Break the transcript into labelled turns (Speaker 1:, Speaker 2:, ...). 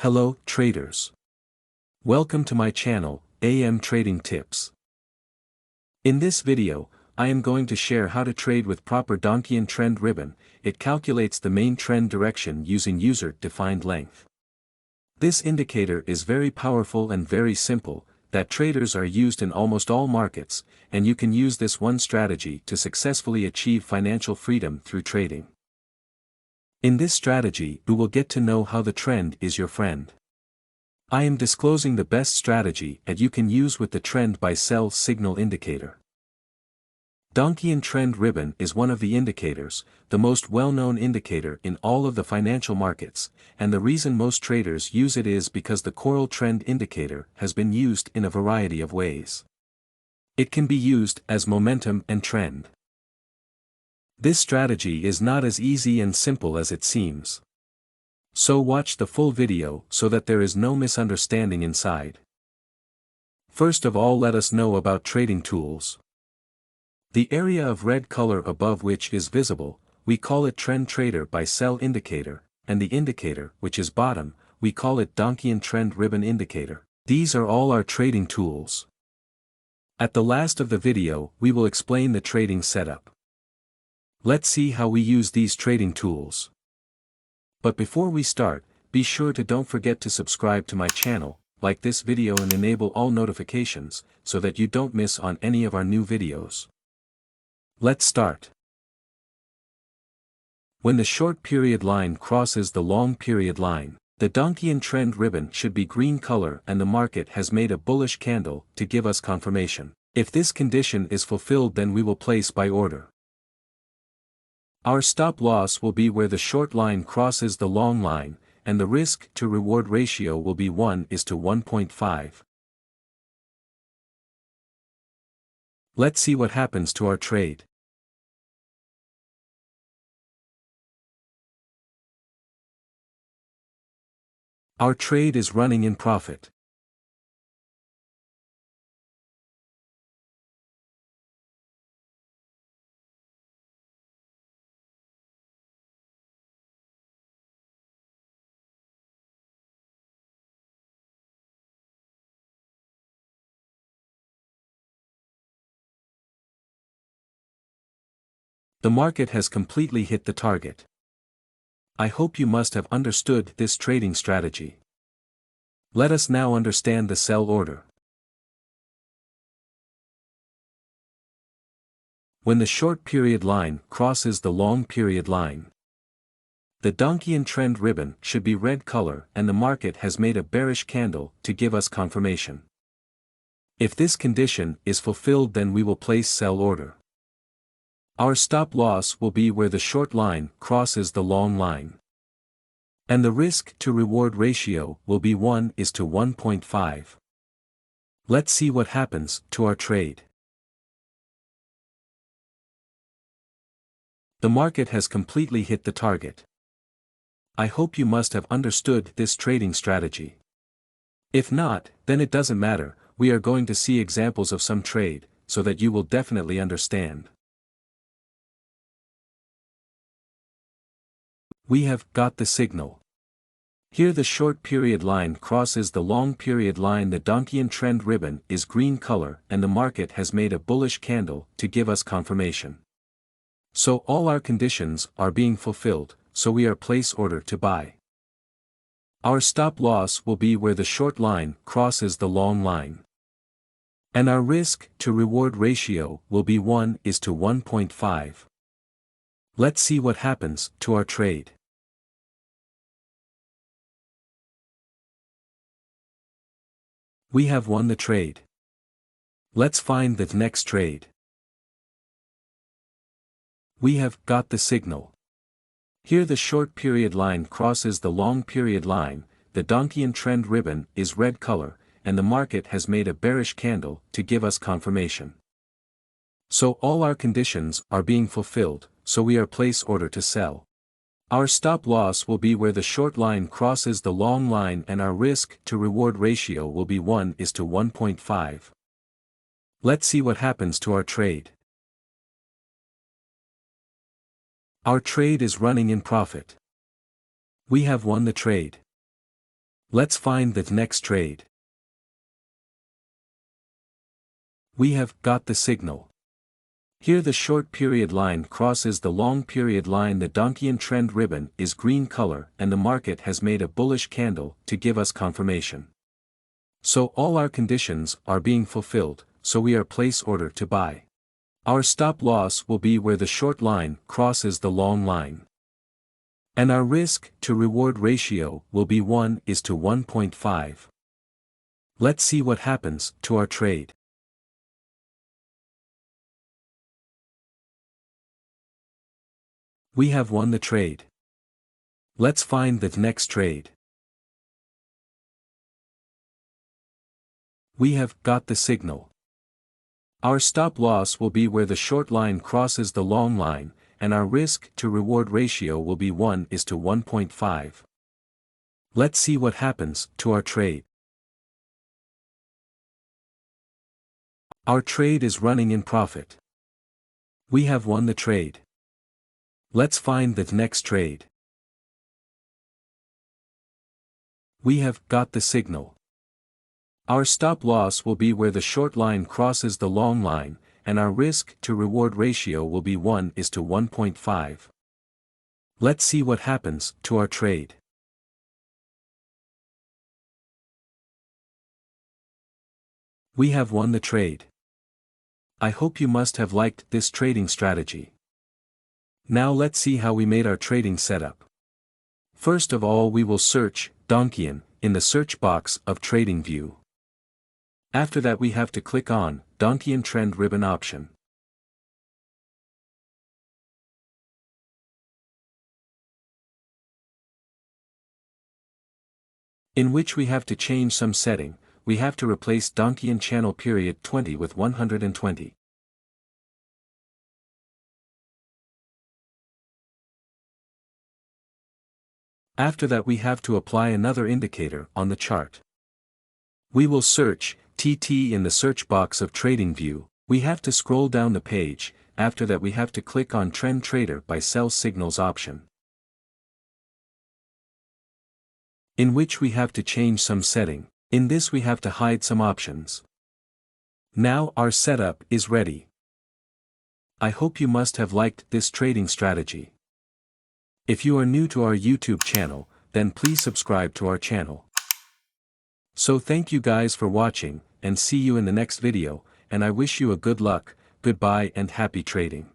Speaker 1: Hello, traders. Welcome to my channel, AM Trading Tips. In this video, I am going to share how to trade with proper Donchian trend ribbon. It calculates the main trend direction using user-defined length. This indicator is very powerful and very simple, that traders are used in almost all markets, and you can use this one strategy to successfully achieve financial freedom through trading. In this strategy, you will get to know how the trend is your friend. I am disclosing the best strategy that you can use with the trend buy sell signal indicator. Donchian trend ribbon is one of the indicators, the most well-known indicator in all of the financial markets, and the reason most traders use it is because the coral trend indicator has been used in a variety of ways. It can be used as momentum and trend. This strategy is not as easy and simple as it seems. So watch the full video so that there is no misunderstanding inside. First of all, let us know about trading tools. The area of red color above which is visible, we call it trend trader buy sell indicator, and the indicator, which is bottom, we call it Donchian trend ribbon indicator. These are all our trading tools. At the last of the video, we will explain the trading setup. Let's see how we use these trading tools. But before we start, be sure to don't forget to subscribe to my channel, like this video and enable all notifications, so that you don't miss on any of our new videos. Let's start. When the short period line crosses the long period line, the Donchian trend ribbon should be green color and the market has made a bullish candle to give us confirmation. If this condition is fulfilled, then we will place buy order. Our stop loss will be where the short line crosses the long line, and the risk to reward ratio will be 1:1.5. Let's see what happens to our trade. Our trade is running in profit. The market has completely hit the target. I hope you must have understood this trading strategy. Let us now understand the sell order. When the short period line crosses the long period line, the Donchian trend ribbon should be red color and the market has made a bearish candle to give us confirmation. If this condition is fulfilled, then we will place sell order. Our stop loss will be where the short line crosses the long line. And the risk to reward ratio will be 1:1.5. Let's see what happens to our trade. The market has completely hit the target. I hope you must have understood this trading strategy. If not, then it doesn't matter, we are going to see examples of some trade, so that you will definitely understand. We have got the signal. Here the short period line crosses the long period line. The Donchian trend ribbon is green color and the market has made a bullish candle to give us confirmation. So all our conditions are being fulfilled, so we are place order to buy. Our stop loss will be where the short line crosses the long line. And our risk to reward ratio will be 1:1.5. Let's see what happens to our trade. We have won the trade. Let's find the next trade. We have got the signal. Here the short period line crosses the long period line, the Donchian trend ribbon is red color, and the market has made a bearish candle to give us confirmation. So all our conditions are being fulfilled, so we are place order to sell. Our stop loss will be where the short line crosses the long line and our risk to reward ratio will be 1:1.5. Let's see what happens to our trade. Our trade is running in profit. We have won the trade. Let's find the next trade. We have got the signal. Here the short period line crosses the long period line. The Donchian trend ribbon is green color and the market has made a bullish candle to give us confirmation. So all our conditions are being fulfilled, so we are place order to buy. Our stop loss will be where the short line crosses the long line. And our risk to reward ratio will be 1:1.5. Let's see what happens to our trade. We have won the trade. Let's find the next trade. We have got the signal. Our stop loss will be where the short line crosses the long line, and our risk to reward ratio will be 1:1.5. Let's see what happens to our trade. Our trade is running in profit. We have won the trade. Let's find the next trade. We have got the signal. Our stop loss will be where the short line crosses the long line, and our risk to reward ratio will be 1:1.5. Let's see what happens to our trade. We have won the trade. I hope you must have liked this trading strategy. Now let's see how we made our trading setup. First of all, we will search Donchian in the search box of Tradingview. After that we have to click on Donchian trend ribbon option. In which we have to change some setting. We have to replace Donchian channel period 20 with 120. After that we have to apply another indicator on the chart. We will search TT in the search box of Tradingview. We have to scroll down the page. After that we have to click on Trend Trader by Sell Signals option. In which we have to change some setting. In this we have to hide some options. Now our setup is ready. I hope you must have liked this trading strategy. If you are new to our YouTube channel, then please subscribe to our channel. So thank you guys for watching, and see you in the next video, and I wish you a good luck, goodbye and happy trading.